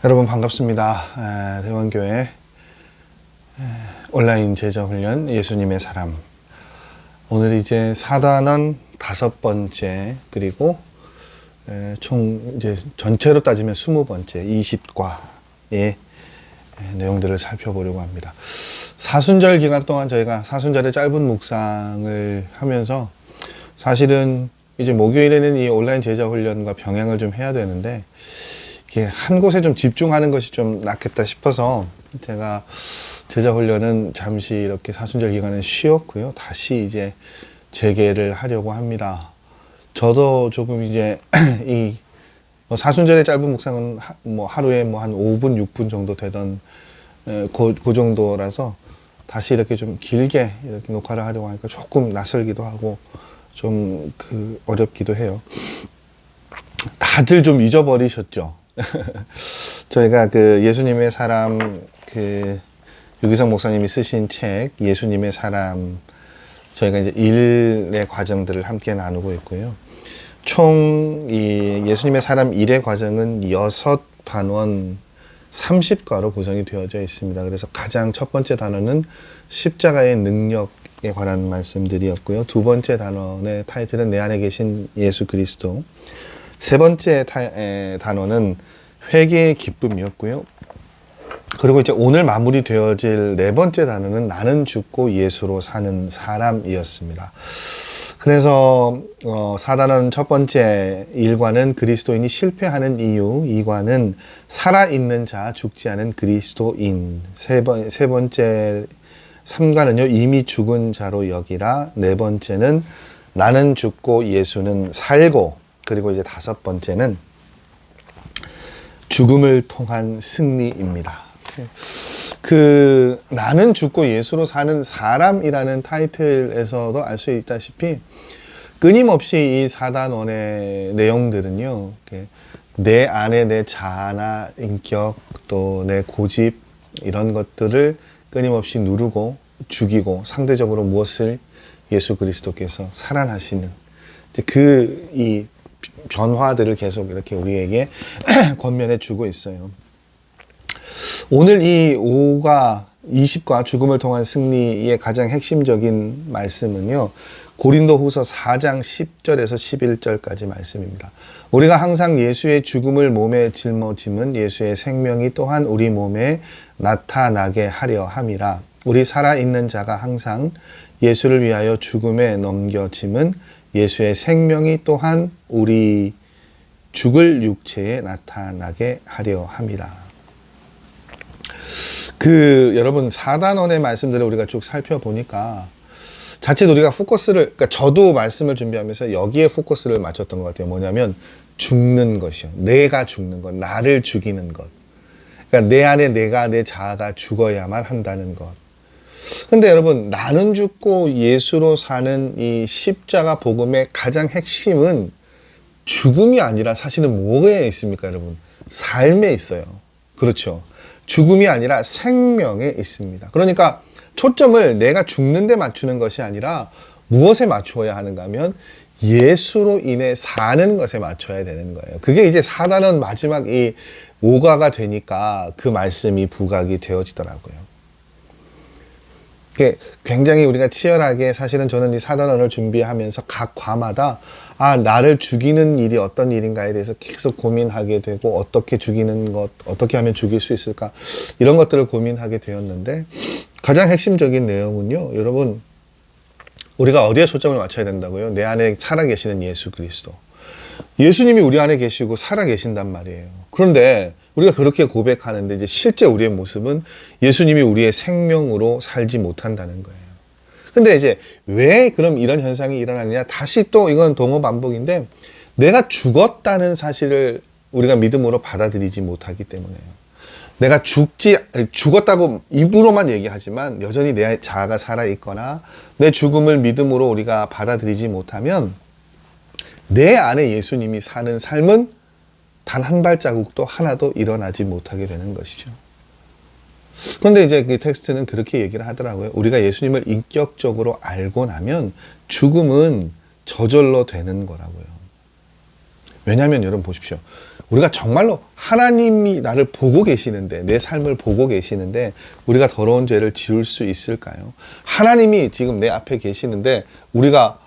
여러분 반갑습니다. 대원교회 온라인 제자훈련 예수님의 사람. 오늘 이제 4단원 5번째, 그리고 총 이제 전체로 따지면 20번째 20과의 내용들을 살펴보려고 합니다. 사순절 기간 동안 저희가 사순절의 짧은 묵상을 하면서 사실은 이제 목요일에는 이 온라인 제자훈련과 병행을 좀 해야 되는데, 이게 한 곳에 좀 집중하는 것이 좀 낫겠다 싶어서 제가 제자훈련은 잠시 이렇게 사순절 기간은 쉬었고요. 다시 이제 재개를 하려고 합니다. 저도 조금 이제 이 사순절의 짧은 묵상은 하루에 한 5분, 6분 정도 되던 그 정도라서 다시 이렇게 좀 길게 이렇게 녹화를 하려고 하니까 조금 낯설기도 하고 좀 어렵기도 해요. 다들 좀 잊어버리셨죠? 저희가 예수님의 사람, 유기성 목사님이 쓰신 책 예수님의 사람, 저희가 이제 일의 과정들을 함께 나누고 있고요. 총 이 예수님의 사람 일의 과정은 6단원 30과로 구성이 되어져 있습니다. 그래서 가장 첫 번째 단원은 십자가의 능력에 관한 말씀들이었고요. 두 번째 단원의 타이틀은 내 안에 계신 예수 그리스도. 세 번째 단원은 회개의 기쁨이었고요. 그리고 이제 오늘 마무리 되어질 네 번째 단어는 나는 죽고 예수로 사는 사람이었습니다. 그래서 4단원 첫 번째 1과는 그리스도인이 실패하는 이유, 2과는 살아있는 자, 죽지 않은 그리스도인, 세 번째 3과는요 이미 죽은 자로 여기라, 네 번째는 나는 죽고 예수는 살고, 그리고 이제 5번째는 죽음을 통한 승리입니다. 나는 죽고 예수로 사는 사람이라는 타이틀에서도 알 수 있다시피 끊임없이 이 4단원의 내용들은요, 내 안에 내 자아나 인격, 또 내 고집, 이런 것들을 끊임없이 누르고 죽이고 상대적으로 무엇을 예수 그리스도께서 살아나시는 이 변화들을 계속 이렇게 우리에게 권면해 주고 있어요. 오늘 이 5과 20과 죽음을 통한 승리의 가장 핵심적인 말씀은요, 고린도후서 4장 10절에서 11절까지 말씀입니다. 우리가 항상 예수의 죽음을 몸에 짊어짐은 예수의 생명이 또한 우리 몸에 나타나게 하려 함이라. 우리 살아있는 자가 항상 예수를 위하여 죽음에 넘겨짐은 예수의 생명이 또한 우리 죽을 육체에 나타나게 하려 함이라. 여러분 4단원의 말씀들을 우리가 쭉 살펴보니까 자칫 우리가 그러니까 저도 말씀을 준비하면서 여기에 포커스를 맞췄던 것 같아요. 뭐냐면 죽는 것이요. 내가 죽는 것, 나를 죽이는 것. 그러니까 내 안에 내 자아가 죽어야만 한다는 것. 근데 여러분, 나는 죽고 예수로 사는 이 십자가 복음의 가장 핵심은 죽음이 아니라 사실은 뭐에 있습니까, 여러분? 삶에 있어요. 그렇죠. 죽음이 아니라 생명에 있습니다. 그러니까 초점을 내가 죽는 데 맞추는 것이 아니라 무엇에 맞추어야 하는가 하면 예수로 인해 사는 것에 맞춰야 되는 거예요. 그게 이제 4단원 마지막 이 5과가 되니까 그 말씀이 부각이 되어지더라고요. 굉장히 우리가 치열하게, 사실은 저는 이 4단원을 준비하면서 각 과마다 나를 죽이는 일이 어떤 일인가에 대해서 계속 고민하게 되고, 어떻게 죽이는 것, 어떻게 하면 죽일 수 있을까, 이런 것들을 고민하게 되었는데, 가장 핵심적인 내용은요, 여러분, 우리가 어디에 초점을 맞춰야 된다고요? 내 안에 살아계시는 예수 그리스도. 예수님이 우리 안에 계시고 살아계신단 말이에요. 그런데 우리가 그렇게 고백하는데 이제 실제 우리의 모습은 예수님이 우리의 생명으로 살지 못한다는 거예요. 근데 이제 왜 그럼 이런 현상이 일어나느냐? 다시 또 이건 동어 반복인데, 내가 죽었다는 사실을 우리가 믿음으로 받아들이지 못하기 때문에요. 내가 죽었다고 입으로만 얘기하지만 여전히 내 자아가 살아있거나 내 죽음을 믿음으로 우리가 받아들이지 못하면 내 안에 예수님이 사는 삶은 단 한 발자국도 하나도 일어나지 못하게 되는 것이죠. 그런데 이제 그 텍스트는 그렇게 얘기를 하더라고요. 우리가 예수님을 인격적으로 알고 나면 죽음은 저절로 되는 거라고요. 왜냐하면 여러분 보십시오. 우리가 정말로 하나님이 나를 보고 계시는데, 내 삶을 보고 계시는데 우리가 더러운 죄를 지을 수 있을까요? 하나님이 지금 내 앞에 계시는데 우리가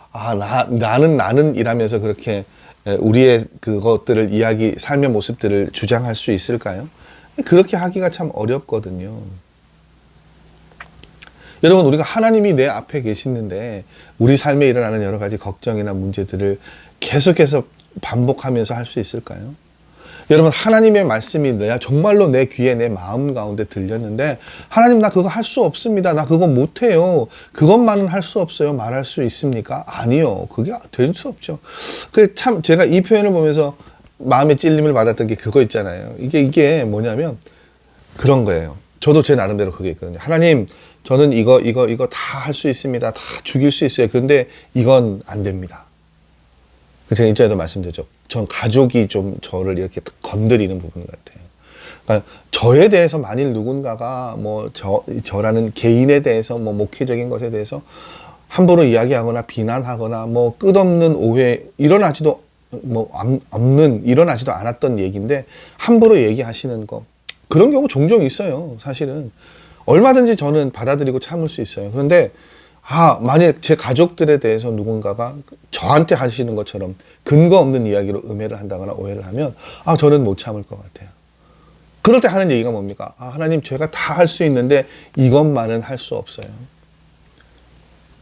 나는 이라면서 그렇게 우리의 그것들을 삶의 모습들을 주장할 수 있을까요? 그렇게 하기가 참 어렵거든요. 여러분, 우리가 하나님이 내 앞에 계시는데 우리 삶에 일어나는 여러 가지 걱정이나 문제들을 계속해서 반복하면서 할 수 있을까요? 여러분, 하나님의 말씀이 정말로 내 귀에, 내 마음 가운데 들렸는데, 하나님, 나 그거 할 수 없습니다. 나 그거 못해요. 그것만은 할 수 없어요. 말할 수 있습니까? 아니요. 그게 될 수 없죠. 참 제가 이 표현을 보면서 마음의 찔림을 받았던 게 그거 있잖아요. 이게 뭐냐면 그런 거예요. 저도 제 나름대로 그게 있거든요. 하나님, 저는 이거 다 할 수 있습니다. 다 죽일 수 있어요. 그런데 이건 안 됩니다. 제가 이전에도 말씀드렸죠. 전 가족이 좀 저를 이렇게 건드리는 부분 같아요. 그러니까 저에 대해서 만일 누군가가 저라는 개인에 대해서 목회적인 것에 대해서 함부로 이야기하거나 비난하거나 끝없는 오해, 일어나지도 않았던 얘기인데 함부로 얘기하시는 거, 그런 경우 종종 있어요. 사실은 얼마든지 저는 받아들이고 참을 수 있어요. 그런데 만약 제 가족들에 대해서 누군가가 저한테 하시는 것처럼 근거 없는 이야기로 음해를 한다거나 오해를 하면 저는 못 참을 것 같아요. 그럴 때 하는 얘기가 뭡니까? 하나님, 제가 다 할 수 있는데 이것만은 할 수 없어요.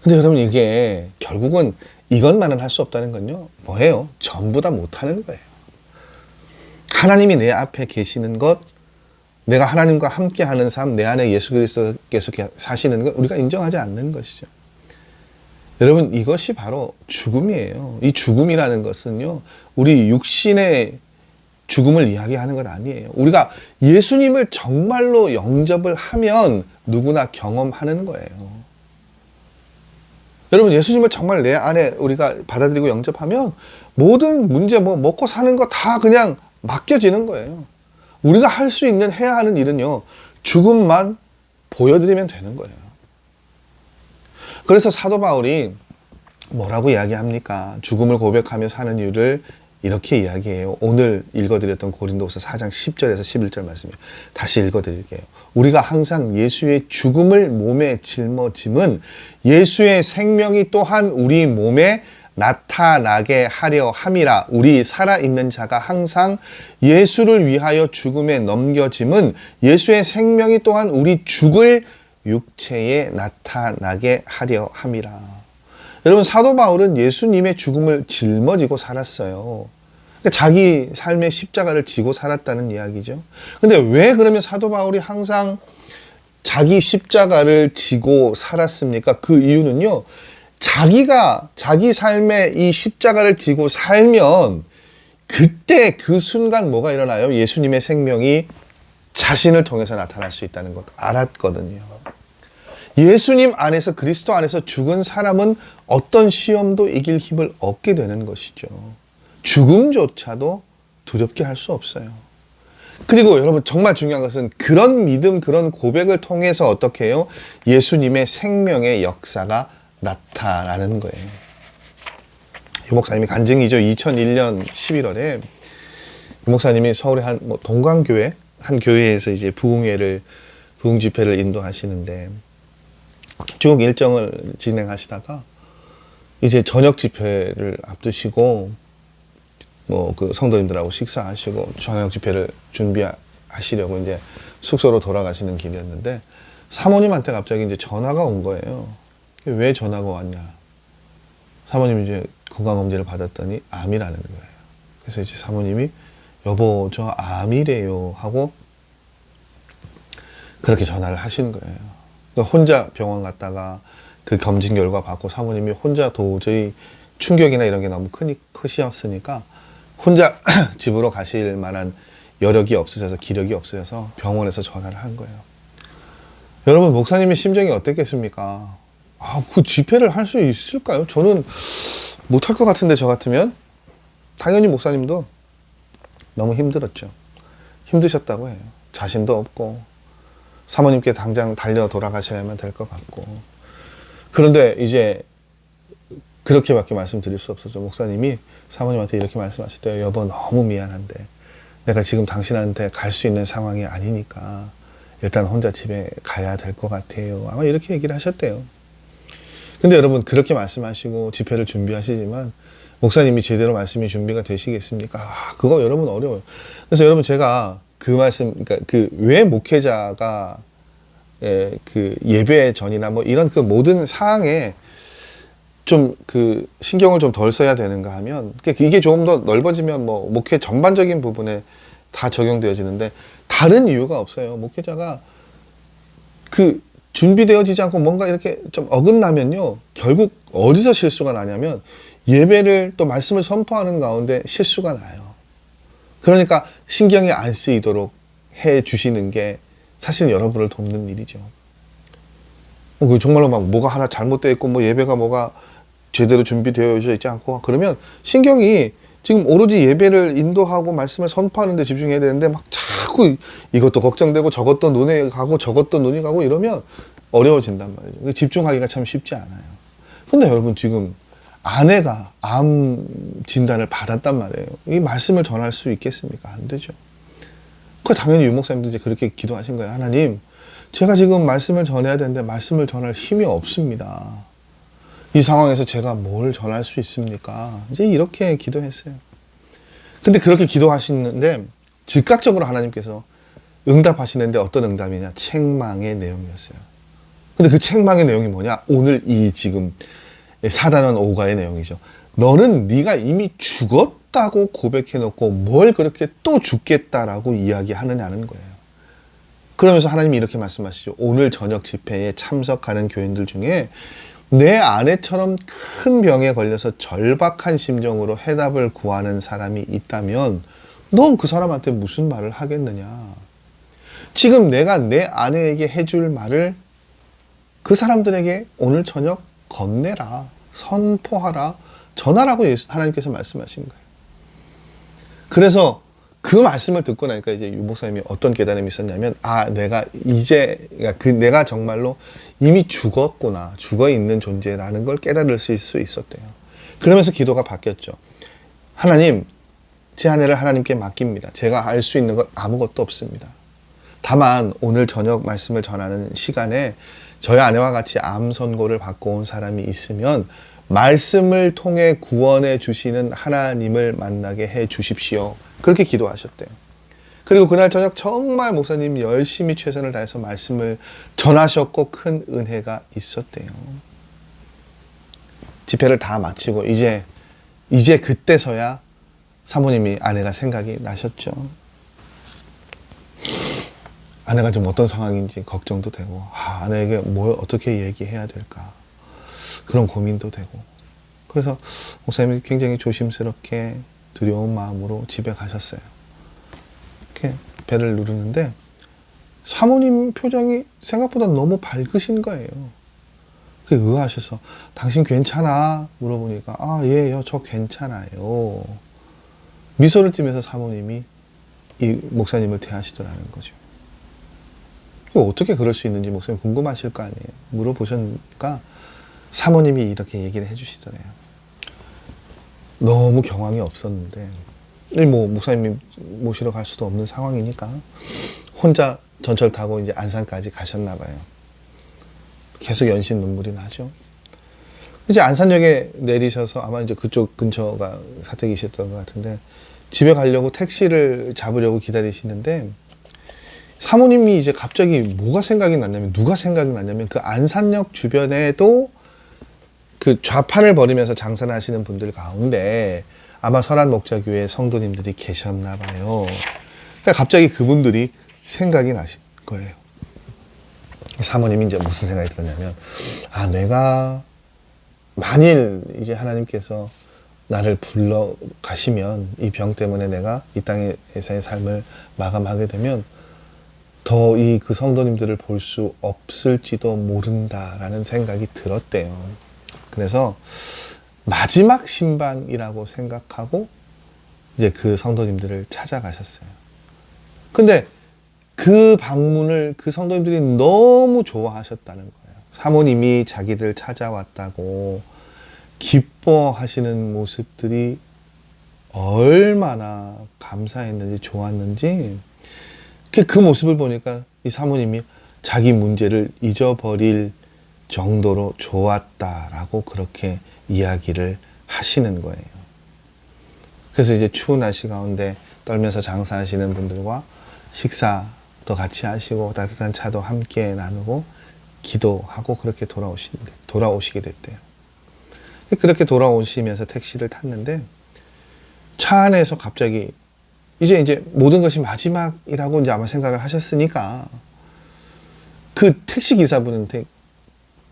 근데 여러분, 이게 결국은 이것만은 할 수 없다는 건요, 뭐예요? 전부 다 못하는 거예요. 하나님이 내 앞에 계시는 것, 내가 하나님과 함께하는 삶, 내 안에 예수 그리스도께서 사시는 것, 우리가 인정하지 않는 것이죠. 여러분, 이것이 바로 죽음이에요. 이 죽음이라는 것은요, 우리 육신의 죽음을 이야기하는 것 아니에요. 우리가 예수님을 정말로 영접을 하면 누구나 경험하는 거예요. 여러분, 예수님을 정말 내 안에 우리가 받아들이고 영접하면 모든 문제, 먹고 사는 거 다 그냥 맡겨지는 거예요. 우리가 할 수 있는, 해야 하는 일은요, 죽음만 보여드리면 되는 거예요. 그래서 사도 바울이 뭐라고 이야기합니까? 죽음을 고백하며 사는 이유를 이렇게 이야기해요. 오늘 읽어드렸던 고린도후서 4장 10절에서 11절 말씀이에요. 다시 읽어드릴게요. 우리가 항상 예수의 죽음을 몸에 짊어짐은 예수의 생명이 또한 우리 몸에 나타나게 하려 함이라. 우리 살아있는 자가 항상 예수를 위하여 죽음에 넘겨짐은 예수의 생명이 또한 우리 죽을 육체에 나타나게 하려 함이라. 여러분, 사도 바울은 예수님의 죽음을 짊어지고 살았어요. 그러니까 자기 삶의 십자가를 지고 살았다는 이야기죠. 근데 왜 그러면 사도 바울이 항상 자기 십자가를 지고 살았습니까? 그 이유는요, 자기 삶의 이 십자가를 지고 살면 그때 그 순간 뭐가 일어나요? 예수님의 생명이 자신을 통해서 나타날 수 있다는 것 알았거든요. 예수님 안에서, 그리스도 안에서 죽은 사람은 어떤 시험도 이길 힘을 얻게 되는 것이죠. 죽음조차도 두렵게 할 수 없어요. 그리고 여러분, 정말 중요한 것은 그런 믿음, 그런 고백을 통해서 어떻게 해요? 예수님의 생명의 역사가 나타나는 거예요. 유 목사님이 간증이죠. 2001년 11월에 유 목사님이 서울의 한 동강교회, 한 교회에서 이제 부흥 집회를 인도하시는데 쭉 일정을 진행하시다가 이제 저녁 집회를 앞두시고 그 성도님들하고 식사하시고 저녁 집회를 준비하시려고 이제 숙소로 돌아가시는 길이었는데 사모님한테 갑자기 이제 전화가 온 거예요. 왜 전화가 왔냐? 사모님이 이제 건강검진을 받았더니 암이라는 거예요. 그래서 이제 사모님이 여보, 저 암이래요 하고 그렇게 전화를 하시는 거예요. 그러니까 혼자 병원 갔다가 그 검진 결과 받고 사모님이 혼자 도저히 충격이나 이런 게 너무 크시었으니까 혼자 집으로 가실 만한 여력이 없으셔서, 기력이 없으셔서 병원에서 전화를 한 거예요. 여러분, 목사님의 심정이 어땠겠습니까? 그 집회를 할 수 있을까요? 저는 못할 것 같은데, 저 같으면. 당연히 목사님도 너무 힘들었죠. 힘드셨다고 해요. 자신도 없고 사모님께 당장 달려 돌아가셔야만 될 것 같고. 그런데 이제 그렇게밖에 말씀드릴 수 없었죠. 목사님이 사모님한테 이렇게 말씀하셨대요. 여보, 너무 미안한데 내가 지금 당신한테 갈 수 있는 상황이 아니니까 일단 혼자 집에 가야 될 것 같아요. 아마 이렇게 얘기를 하셨대요. 근데 여러분 그렇게 말씀하시고 집회를 준비하시지만 목사님이 제대로 말씀이 준비가 되시겠습니까? 그거 여러분 어려워요. 그래서 여러분 제가 그 말씀, 그러니까 그 왜 목회자가 그 예배 전이나 뭐 이런 그 모든 사항에 좀 그 신경을 좀 덜 써야 되는가 하면 이게 조금 더 넓어지면 뭐 목회 전반적인 부분에 다 적용되어지는데 다른 이유가 없어요. 목회자가 그 준비되어지지 않고 뭔가 이렇게 좀 어긋나면요, 결국 어디서 실수가 나냐면 예배를 또 말씀을 선포하는 가운데 실수가 나요. 그러니까 신경이 안 쓰이도록 해 주시는 게 사실 여러분을 돕는 일이죠. 정말로 막 뭐가 하나 잘못되어 있고 뭐 예배가 뭐가 제대로 준비되어 있지 않고 그러면 신경이 지금 오로지 예배를 인도하고 말씀을 선포하는 데 집중해야 되는데 막 자꾸 이것도 걱정되고 저것도 눈에 가고 저것도 눈이 가고 이러면 어려워진단 말이죠. 집중하기가 참 쉽지 않아요. 근데 여러분 지금 아내가 암 진단을 받았단 말이에요. 이 말씀을 전할 수 있겠습니까? 안 되죠. 그 당연히 유목사님도 이제 그렇게 기도하신 거예요. 하나님, 제가 지금 말씀을 전해야 되는데 말씀을 전할 힘이 없습니다. 이 상황에서 제가 뭘 전할 수 있습니까? 이제 이렇게 기도했어요. 근데 그렇게 기도하시는데 즉각적으로 하나님께서 응답하시는데 어떤 응답이냐? 책망의 내용이었어요. 근데 그 책망의 내용이 뭐냐? 오늘 이 지금 사단원 오가의 내용이죠. 너는 네가 이미 죽었다고 고백해놓고 뭘 그렇게 또 죽겠다라고 이야기하느냐는 거예요. 그러면서 하나님이 이렇게 말씀하시죠. 오늘 저녁 집회에 참석하는 교인들 중에 내 아내처럼 큰 병에 걸려서 절박한 심정으로 해답을 구하는 사람이 있다면 넌 그 사람한테 무슨 말을 하겠느냐. 지금 내가 내 아내에게 해줄 말을 그 사람들에게 오늘 저녁 건네라, 선포하라, 전하라고 하나님께서 말씀하신 거예요. 그래서 그 말씀을 듣고 나니까 이제 유목사님이 어떤 깨달음이 있었냐면, 내가 이제 내가 정말로 이미 죽었구나, 죽어 있는 존재라는 걸 깨달을 수 있었대요. 그러면서 기도가 바뀌었죠. 하나님, 제 아내를 하나님께 맡깁니다. 제가 알 수 있는 건 아무것도 없습니다. 다만 오늘 저녁 말씀을 전하는 시간에 저희 아내와 같이 암 선고를 받고 온 사람이 있으면 말씀을 통해 구원해 주시는 하나님을 만나게 해 주십시오. 그렇게 기도하셨대요. 그리고 그날 저녁 정말 목사님이 열심히 최선을 다해서 말씀을 전하셨고 큰 은혜가 있었대요. 집회를 다 마치고 이제 그때서야 사모님이 아내가 생각이 나셨죠. 아내가 좀 어떤 상황인지 걱정도 되고, 아내에게 뭘 어떻게 얘기해야 될까, 그런 고민도 되고. 그래서 목사님이 굉장히 조심스럽게 두려운 마음으로 집에 가셨어요. 이렇게 배를 누르는데 사모님 표정이 생각보다 너무 밝으신 거예요. 그게 의아하셔서 당신 괜찮아? 물어보니까 예, 저 괜찮아요. 미소를 띠면서 사모님이 이 목사님을 대하시더라는 거죠. 어떻게 그럴 수 있는지 목사님 궁금하실 거 아니에요. 물어보셨으니까 사모님이 이렇게 얘기를 해주시더래요. 너무 경황이 없었는데 뭐 목사님이 모시러 갈 수도 없는 상황이니까 혼자 전철 타고 이제 안산까지 가셨나 봐요. 계속 연신 눈물이 나죠. 이제 안산역에 내리셔서 아마 이제 그쪽 근처가 사택이셨던 것 같은데 집에 가려고 택시를 잡으려고 기다리시는데 사모님이 이제 갑자기 누가 생각이 났냐면 그 안산역 주변에도 그 좌판을 벌이면서 장사를 하시는 분들 가운데 아마 설한목자교회 성도님들이 계셨나 봐요. 그러니까 갑자기 그분들이 생각이 나신 거예요. 사모님이 이제 무슨 생각이 들었냐면, 내가 만일 이제 하나님께서 나를 불러 가시면 이 병 때문에 내가 이 땅에서의 삶을 마감하게 되면 더 그 성도님들을 볼 수 없을지도 모른다라는 생각이 들었대요. 그래서 마지막 신방이라고 생각하고 이제 그 성도님들을 찾아가셨어요. 근데 그 방문을 그 성도님들이 너무 좋아하셨다는 거예요. 사모님이 자기들 찾아왔다고 기뻐하시는 모습들이 얼마나 감사했는지 좋았는지 그 모습을 보니까 이 사모님이 자기 문제를 잊어버릴 정도로 좋았다라고 그렇게 이야기를 하시는 거예요. 그래서 이제 추운 날씨 가운데 떨면서 장사하시는 분들과 식사도 같이 하시고 따뜻한 차도 함께 나누고 기도하고 그렇게 돌아오시게 됐대요. 그렇게 돌아오시면서 택시를 탔는데 차 안에서 갑자기 이제 모든 것이 마지막이라고 이제 아마 생각을 하셨으니까 그 택시 기사분한테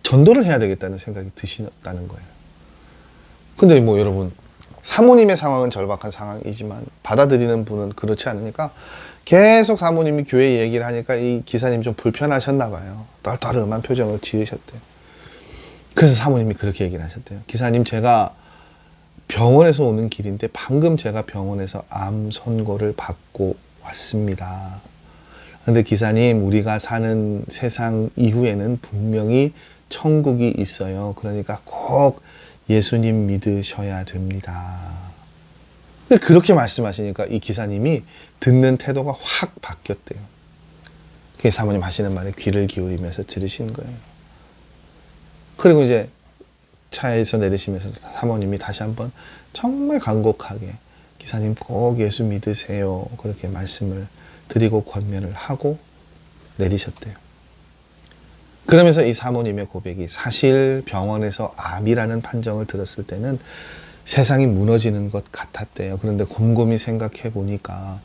전도를 해야 되겠다는 생각이 드시다는 거예요. 근데 뭐 여러분, 사모님의 상황은 절박한 상황이지만 받아들이는 분은 그렇지 않으니까 계속 사모님이 교회 얘기를 하니까 이 기사님이 좀 불편하셨나 봐요. 떨떠름한 표정을 지으셨대요. 그래서 사모님이 그렇게 얘기를 하셨대요. 기사님, 제가 병원에서 오는 길인데 방금 제가 병원에서 암 선고를 받고 왔습니다. 근데 기사님, 우리가 사는 세상 이후에는 분명히 천국이 있어요. 그러니까 꼭 예수님 믿으셔야 됩니다. 그렇게 말씀하시니까 이 기사님이 듣는 태도가 확 바뀌었대요. 그게 사모님 하시는 말에 귀를 기울이면서 들으신 거예요. 그리고 이제 차에서 내리시면서 사모님이 다시 한번 정말 간곡하게 기사님 꼭 예수 믿으세요. 그렇게 말씀을 드리고 권면을 하고 내리셨대요. 그러면서 이 사모님의 고백이 사실 병원에서 암이라는 판정을 들었을 때는 세상이 무너지는 것 같았대요. 그런데 곰곰이 생각해 보니까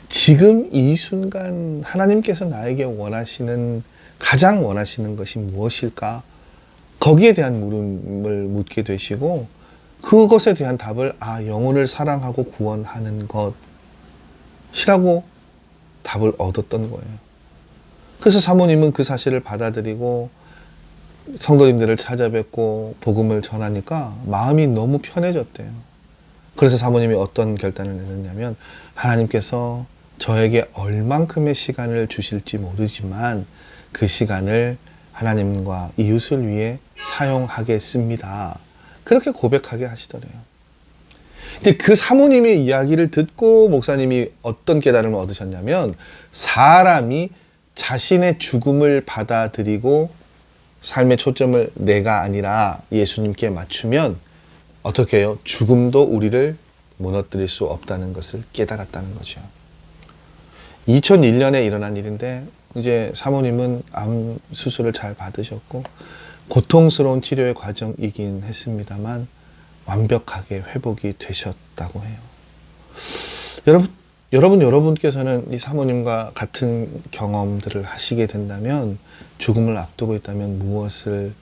지금 이 순간 하나님께서 나에게 가장 원하시는 것이 무엇일까? 거기에 대한 물음을 묻게 되시고 그것에 대한 답을 영혼을 사랑하고 구원하는 것이라고 답을 얻었던 거예요. 그래서 사모님은 그 사실을 받아들이고 성도님들을 찾아뵙고 복음을 전하니까 마음이 너무 편해졌대요. 그래서 사모님이 어떤 결단을 내렸냐면 하나님께서 저에게 얼만큼의 시간을 주실지 모르지만 그 시간을 하나님과 이웃을 위해 사용하겠습니다. 그렇게 고백하게 하시더래요. 이제 그 사모님의 이야기를 듣고 목사님이 어떤 깨달음을 얻으셨냐면 사람이 자신의 죽음을 받아들이고 삶의 초점을 내가 아니라 예수님께 맞추면 어떻게 해요? 죽음도 우리를 무너뜨릴 수 없다는 것을 깨달았다는 거죠. 2001년에 일어난 일인데 이제 사모님은 암 수술을 잘 받으셨고 고통스러운 치료의 과정이긴 했습니다만 완벽하게 회복이 되셨다고 해요. 여러분께서는 이 사모님과 같은 경험들을 하시게 된다면 죽음을 앞두고 있다면 무엇을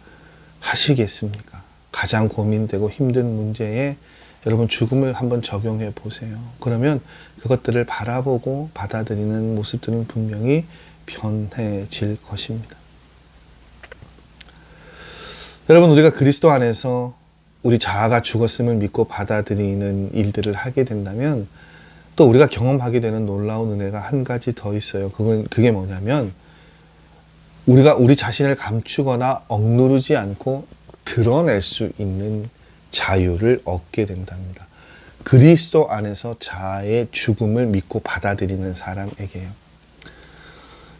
하시겠습니까? 가장 고민되고 힘든 문제에 여러분 죽음을 한번 적용해 보세요. 그러면 그것들을 바라보고 받아들이는 모습들은 분명히 변해질 것입니다. 여러분, 우리가 그리스도 안에서 우리 자아가 죽었음을 믿고 받아들이는 일들을 하게 된다면 또 우리가 경험하게 되는 놀라운 은혜가 한 가지 더 있어요. 그게 뭐냐면 우리가 우리 자신을 감추거나 억누르지 않고 드러낼 수 있는 자유를 얻게 된답니다. 그리스도 안에서 자아의 죽음을 믿고 받아들이는 사람에게요.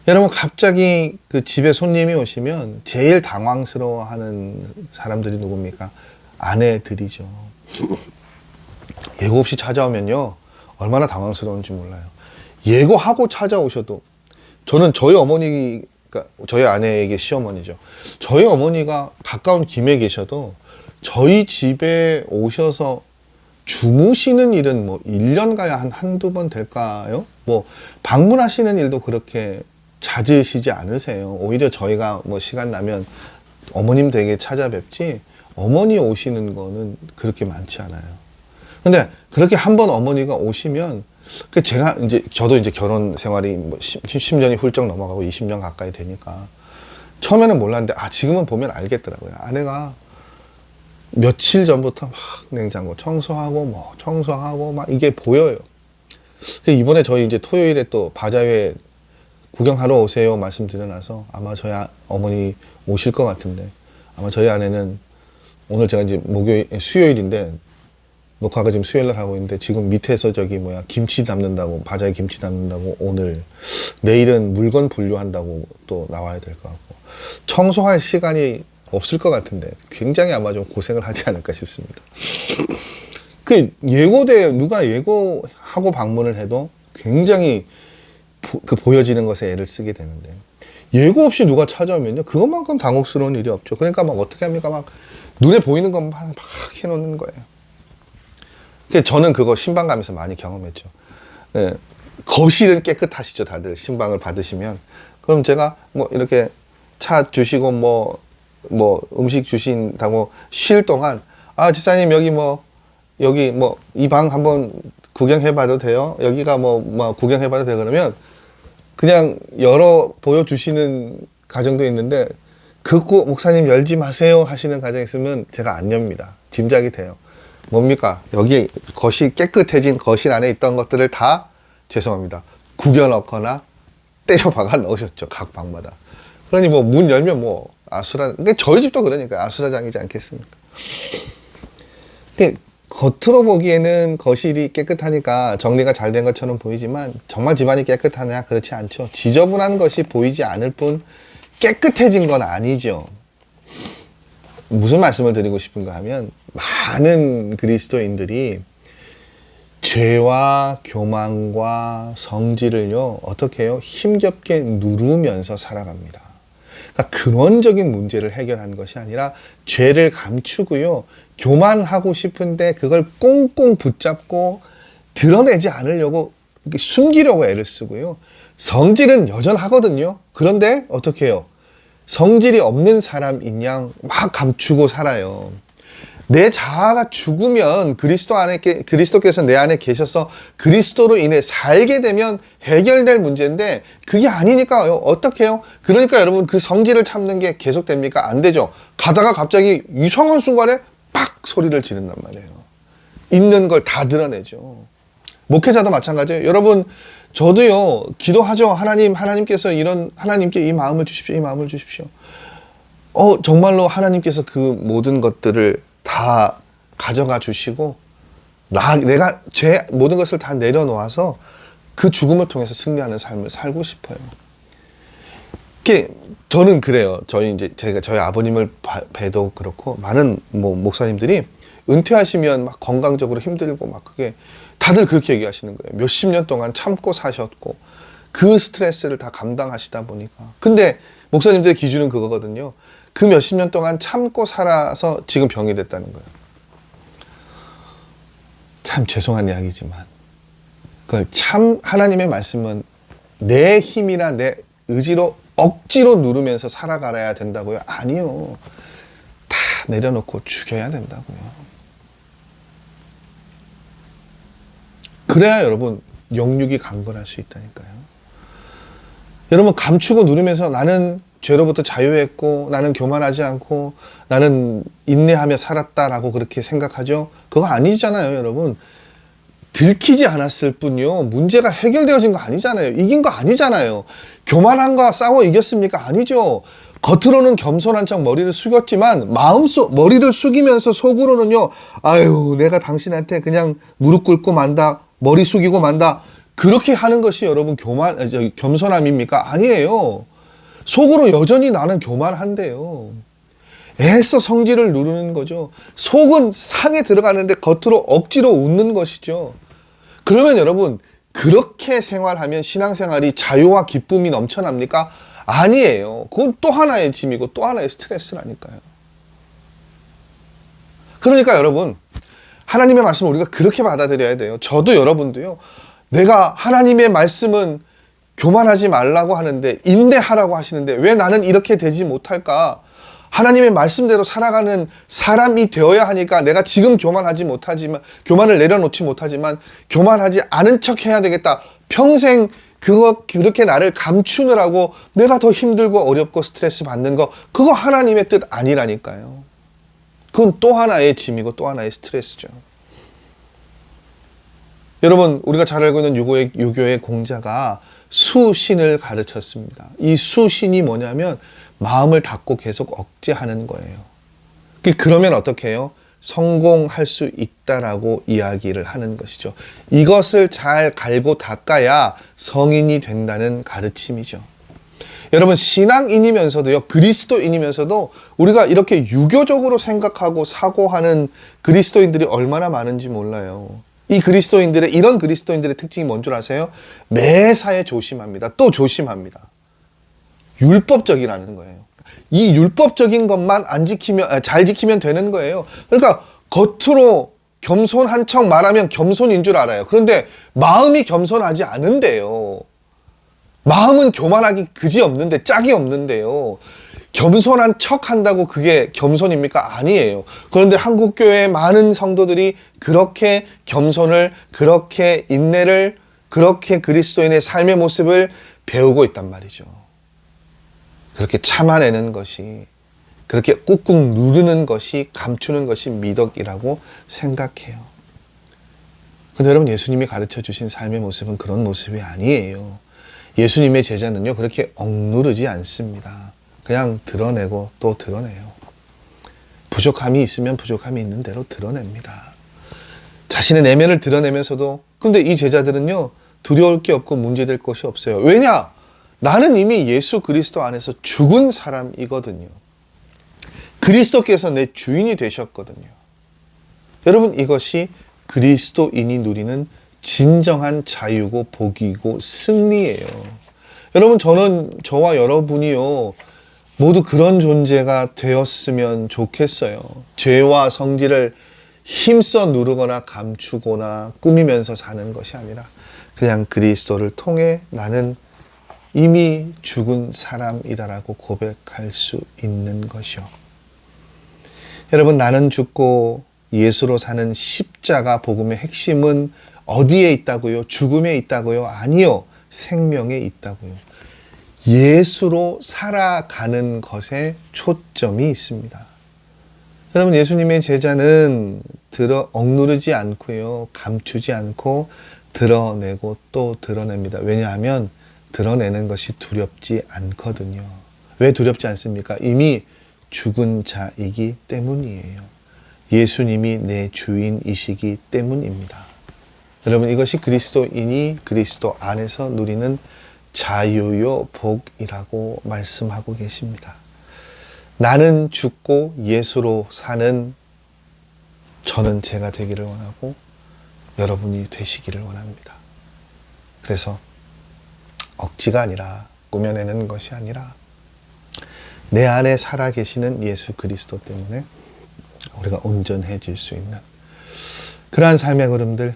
여러분, 갑자기 그 집에 손님이 오시면 제일 당황스러워하는 사람들이 누굽니까? 아내들이죠. 예고 없이 찾아오면요, 얼마나 당황스러운지 몰라요. 예고하고 찾아오셔도, 저는 저희 어머니, 그러니까 저희 아내에게 시어머니죠. 저희 어머니가 가까운 김에 계셔도 저희 집에 오셔서 주무시는 일은 뭐 1년 가야 한두 번 될까요? 뭐 방문하시는 일도 그렇게 잦으시지 않으세요. 오히려 저희가 뭐 시간 나면 어머님 댁에 찾아뵙지 어머니 오시는 거는 그렇게 많지 않아요. 근데 그렇게 한번 어머니가 오시면 저도 이제 결혼 생활이 뭐 10년이 훌쩍 넘어가고 20년 가까이 되니까 처음에는 몰랐는데 지금은 보면 알겠더라고요. 아내가 며칠 전부터 막 냉장고 청소하고 막 이게 보여요. 이번에 저희 이제 토요일에 또 바자회 구경하러 오세요 말씀드려놔서 아마 저희 어머니 오실 것 같은데 아마 저희 아내는 오늘 제가 이제 수요일인데 녹화가 지금 수요일날 하고 있는데 지금 밑에서 저기 김치 담는다고, 바자에 김치 담는다고 오늘, 내일은 물건 분류한다고 또 나와야 될 것 같고, 청소할 시간이 없을 것 같은데 굉장히 아마 좀 고생을 하지 않을까 싶습니다. 그 예고돼, 누가 예고하고 방문을 해도 굉장히 보여지는 것에 애를 쓰게 되는데, 예고 없이 누가 찾아오면요, 그것만큼 당혹스러운 일이 없죠. 그러니까 막 어떻게 합니까? 막 눈에 보이는 것만 막 해놓는 거예요. 저는 그거 신방 가면서 많이 경험했죠. 예, 거실은 깨끗하시죠, 다들. 신방을 받으시면. 그럼 제가 뭐 이렇게 차 주시고 뭐 음식 주신다고 쉴 동안, 아, 집사님 여기 이 방 한번 구경해봐도 돼요? 여기가 구경해봐도 돼요? 그러면 그냥 보여주시는 가정도 있는데, 목사님 열지 마세요 하시는 가정 있으면 제가 안 엽니다. 짐작이 돼요. 뭡니까? 여기 깨끗해진 거실 안에 있던 것들을 다, 죄송합니다, 구겨 넣거나 때려 박아 넣으셨죠. 각 방마다. 그러니 문 열면 그러니까 저희 집도 그러니까 아수라장이지 않겠습니까? 겉으로 보기에는 거실이 깨끗하니까 정리가 잘 된 것처럼 보이지만, 정말 집안이 깨끗하냐? 그렇지 않죠. 지저분한 것이 보이지 않을 뿐 깨끗해진 건 아니죠. 무슨 말씀을 드리고 싶은가 하면, 많은 그리스도인들이 죄와 교만과 성질을요, 어떻게 해요? 힘겹게 누르면서 살아갑니다. 그러니까 근원적인 문제를 해결한 것이 아니라 죄를 감추고요, 교만하고 싶은데 그걸 꽁꽁 붙잡고 드러내지 않으려고 숨기려고 애를 쓰고요, 성질은 여전하거든요. 그런데 어떻게 해요? 성질이 없는 사람인 양 막 감추고 살아요. 내 자아가 죽으면 그리스도께서 내 안에 계셔서 그리스도로 인해 살게 되면 해결될 문제인데, 그게 아니니까요. 어떻게 해요? 그러니까 여러분, 그 성질을 참는 게 계속됩니까? 안 되죠. 가다가 갑자기 이상한 순간에 빡 소리를 지른단 말이에요. 있는 걸 다 드러내죠. 목회자도 마찬가지예요. 여러분, 저도요, 기도하죠. 하나님께서 하나님께 이 마음을 주십시오. 이 마음을 주십시오. 정말로 하나님께서 그 모든 것들을 다 가져가 주시고, 내가 모든 것을 다 내려놓아서 그 죽음을 통해서 승리하는 삶을 살고 싶어요. 저는 그래요. 저희 아버님을 뵈도 그렇고, 많은 목사님들이 은퇴하시면 막 건강적으로 힘들고 그게 다들 그렇게 얘기하시는 거예요. 몇십 년 동안 참고 사셨고, 그 스트레스를 다 감당하시다 보니까. 근데 목사님들의 기준은 그거거든요. 그 몇십 년 동안 참고 살아서 지금 병이 됐다는 거예요. 참 죄송한 이야기지만, 하나님의 말씀은 내 힘이나 내 의지로 억지로 누르면서 살아가야 된다고요? 아니요. 다 내려놓고 죽여야 된다고요. 그래야 여러분, 영육이 강건할 수 있다니까요. 여러분, 감추고 누르면서 나는 죄로부터 자유했고, 나는 교만하지 않고, 나는 인내하며 살았다라고 그렇게 생각하죠? 그거 아니잖아요, 여러분. 들키지 않았을 뿐요, 문제가 해결되어진 거 아니잖아요. 이긴 거 아니잖아요. 교만한과 싸워 이겼습니까? 아니죠. 겉으로는 겸손한 척 머리를 숙였지만, 머리를 숙이면서 속으로는요, 아유, 내가 당신한테 그냥 무릎 꿇고 만다, 머리 숙이고 만다, 그렇게 하는 것이 여러분 겸손함입니까? 아니에요. 속으로 여전히 나는 교만한데요. 애써 성질을 누르는 거죠. 속은 상에 들어가는데 겉으로 억지로 웃는 것이죠. 그러면 여러분, 그렇게 생활하면 신앙생활이 자유와 기쁨이 넘쳐납니까? 아니에요. 그건 또 하나의 짐이고 또 하나의 스트레스라니까요. 그러니까 여러분, 하나님의 말씀을 우리가 그렇게 받아들여야 돼요. 저도 여러분도요, 내가 하나님의 말씀은 교만하지 말라고 하는데, 인내하라고 하시는데 왜 나는 이렇게 되지 못할까? 하나님의 말씀대로 살아가는 사람이 되어야 하니까 내가 지금 교만을 내려놓지 못하지만 교만하지 않은 척 해야 되겠다. 평생 그렇게 나를 감추느라고 내가 더 힘들고 어렵고 스트레스 받는 거, 그거 하나님의 뜻 아니라니까요. 그건 또 하나의 짐이고 또 하나의 스트레스죠. 여러분, 우리가 잘 알고 있는 유교의 공자가 수신을 가르쳤습니다. 이 수신이 뭐냐면 마음을 닫고 계속 억제하는 거예요. 그러면 어떻게 해요? 성공할 수 있다라고 이야기를 하는 것이죠. 이것을 잘 갈고 닦아야 성인이 된다는 가르침이죠. 여러분, 신앙인이면서도요, 그리스도인이면서도 우리가 이렇게 유교적으로 생각하고 사고하는 그리스도인들이 얼마나 많은지 몰라요. 이 그리스도인들의, 이런 그리스도인들의 특징이 뭔 줄 아세요? 매사에 조심합니다. 또 조심합니다. 율법적이라는 거예요. 이 율법적인 것만 잘 지키면 되는 거예요. 그러니까 겉으로 겸손한 척 말하면 겸손인 줄 알아요. 그런데 마음이 겸손하지 않은데요. 마음은 교만하기 그지 없는데, 짝이 없는데요. 겸손한 척 한다고 그게 겸손입니까? 아니에요. 그런데 한국교회의 많은 성도들이 그렇게 겸손을, 그렇게 인내를, 그렇게 그리스도인의 삶의 모습을 배우고 있단 말이죠. 그렇게 참아내는 것이, 그렇게 꾹꾹 누르는 것이, 감추는 것이 미덕이라고 생각해요. 근데 여러분, 예수님이 가르쳐 주신 삶의 모습은 그런 모습이 아니에요. 예수님의 제자는요, 그렇게 억누르지 않습니다. 그냥 드러내고 또 드러내요. 부족함이 있으면 부족함이 있는 대로 드러냅니다. 자신의 내면을 드러내면서도, 근데 이 제자들은요, 두려울 게 없고 문제될 것이 없어요. 왜냐? 나는 이미 예수 그리스도 안에서 죽은 사람이거든요. 그리스도께서 내 주인이 되셨거든요. 여러분, 이것이 그리스도인이 누리는 진정한 자유고 복이고 승리예요. 여러분, 저와 여러분이요, 모두 그런 존재가 되었으면 좋겠어요. 죄와 성질을 힘써 누르거나 감추거나 꾸미면서 사는 것이 아니라 그냥 그리스도를 통해 나는 이미 죽은 사람이다라고 고백할 수 있는 것이요. 여러분, 나는 죽고 예수로 사는 십자가 복음의 핵심은 어디에 있다고요? 죽음에 있다고요? 아니요. 생명에 있다고요. 예수로 살아가는 것에 초점이 있습니다. 여러분, 예수님의 제자는 억누르지 않고요, 감추지 않고 드러내고 또 드러냅니다. 왜냐하면 드러내는 것이 두렵지 않거든요. 왜 두렵지 않습니까? 이미 죽은 자이기 때문이에요. 예수님이 내 주인이시기 때문입니다. 여러분, 이것이 그리스도인이 그리스도 안에서 누리는 자유요 복이라고 말씀하고 계십니다. 나는 죽고 예수로 사는 저는 제가 되기를 원하고 여러분이 되시기를 원합니다. 그래서 억지가 아니라, 꾸며내는 것이 아니라 내 안에 살아계시는 예수 그리스도 때문에 우리가 온전해질 수 있는 그러한 삶의 걸음들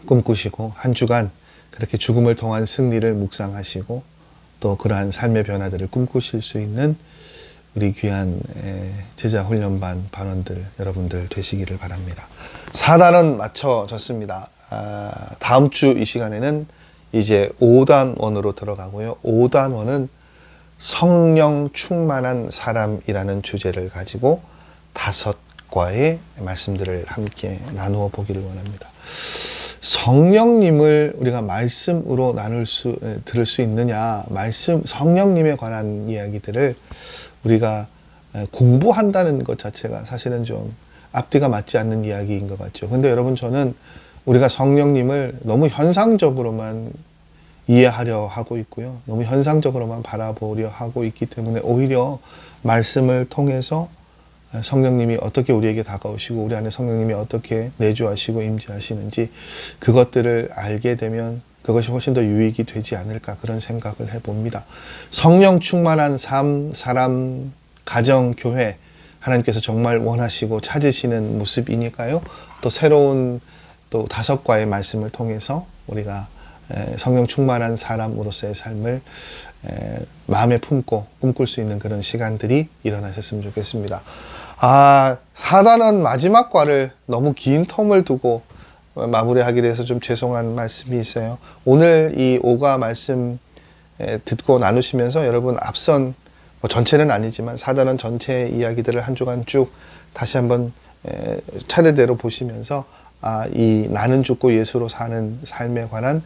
꿈꾸시고, 한 주간 그렇게 죽음을 통한 승리를 묵상하시고 또 그러한 삶의 변화들을 꿈꾸실 수 있는 우리 귀한 제자 훈련반 반원들 여러분들 되시기를 바랍니다. 4단원 마쳐졌습니다. 다음 주 이 시간에는 이제 5단원으로 들어가고요. 5단원은 성령 충만한 사람이라는 주제를 가지고 5과의 말씀들을 함께 나누어 보기를 원합니다. 성령님을 우리가 말씀으로 들을 수 있느냐, 성령님에 관한 이야기들을 우리가 공부한다는 것 자체가 사실은 좀 앞뒤가 맞지 않는 이야기인 것 같죠. 근데 여러분, 저는 우리가 성령님을 너무 현상적으로만 이해하려 하고 있고요. 너무 현상적으로만 바라보려 하고 있기 때문에 오히려 말씀을 통해서 성령님이 어떻게 우리에게 다가오시고 우리 안에 성령님이 어떻게 내주하시고 임재하시는지 그것들을 알게 되면 그것이 훨씬 더 유익이 되지 않을까, 그런 생각을 해봅니다. 성령 충만한 삶, 사람, 가정, 교회, 하나님께서 정말 원하시고 찾으시는 모습이니까요. 또 새로운 또 5과의 말씀을 통해서 우리가 성령 충만한 사람으로서의 삶을 마음에 품고 꿈꿀 수 있는 그런 시간들이 일어나셨으면 좋겠습니다. 4단원 마지막 과를 너무 긴 텀을 두고 마무리하게 돼서 좀 죄송한 말씀이 있어요. 오늘 이 5과 말씀 듣고 나누시면서 여러분, 앞선 전체는 아니지만 4단원 전체 이야기들을 한 주간 쭉 다시 한번 차례대로 보시면서 이 나는 죽고 예수로 사는 삶에 관한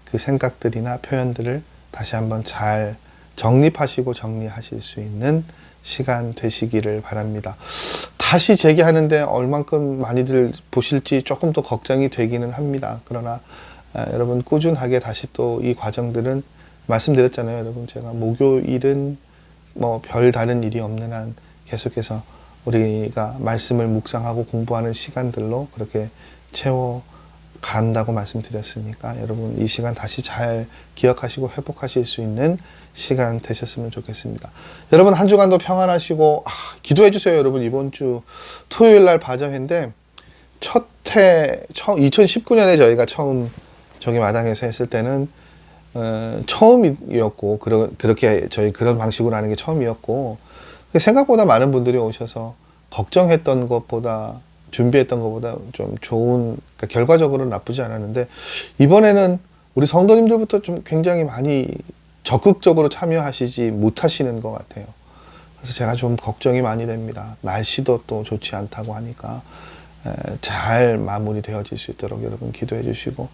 그 생각들이나 표현들을 다시 한번 잘 정립하시고 정리하실 수 있는 시간 되시기를 바랍니다. 다시 재개하는데 얼만큼 많이들 보실지 조금 더 걱정이 되기는 합니다. 그러나 여러분 꾸준하게 다시 또 이 과정들은 말씀드렸잖아요. 여러분 제가 목요일은 뭐 별 다른 일이 없는 한 계속해서 우리가 말씀을 묵상하고 공부하는 시간들로 그렇게 채워 간다고 말씀드렸으니까 여러분 이 시간 다시 잘 기억하시고 회복하실 수 있는 시간 되셨으면 좋겠습니다. 여러분 한 주간도 평안하시고 기도해 주세요. 여러분 이번 주 토요일 날 바자회인데 첫 해 2019년에 저희가 처음 저기 마당에서 했을 때는 처음이었고 그렇게 저희 그런 방식으로 하는 게 처음이었고 생각보다 많은 분들이 오셔서 걱정했던 것보다 준비했던 것보다 좀 좋은 그러니까 결과적으로는 나쁘지 않았는데 이번에는 우리 성도님들부터 좀 굉장히 많이 적극적으로 참여하시지 못하시는 것 같아요. 그래서 제가 좀 걱정이 많이 됩니다. 날씨도 또 좋지 않다고 하니까 잘 마무리되어질 수 있도록 여러분 기도해 주시고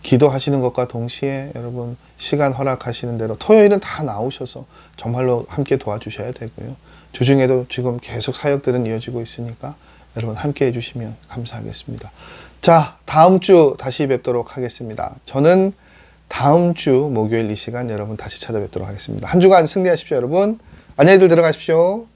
기도하시는 것과 동시에 여러분 시간 허락하시는 대로 토요일은 다 나오셔서 정말로 함께 도와주셔야 되고요. 주중에도 지금 계속 사역들은 이어지고 있으니까 여러분 함께 해주시면 감사하겠습니다. 자, 다음 주 다시 뵙도록 하겠습니다. 저는 다음 주 목요일 이 시간 여러분 다시 찾아뵙도록 하겠습니다. 한 주간 승리하십시오, 여러분. 안녕히들 들어가십시오.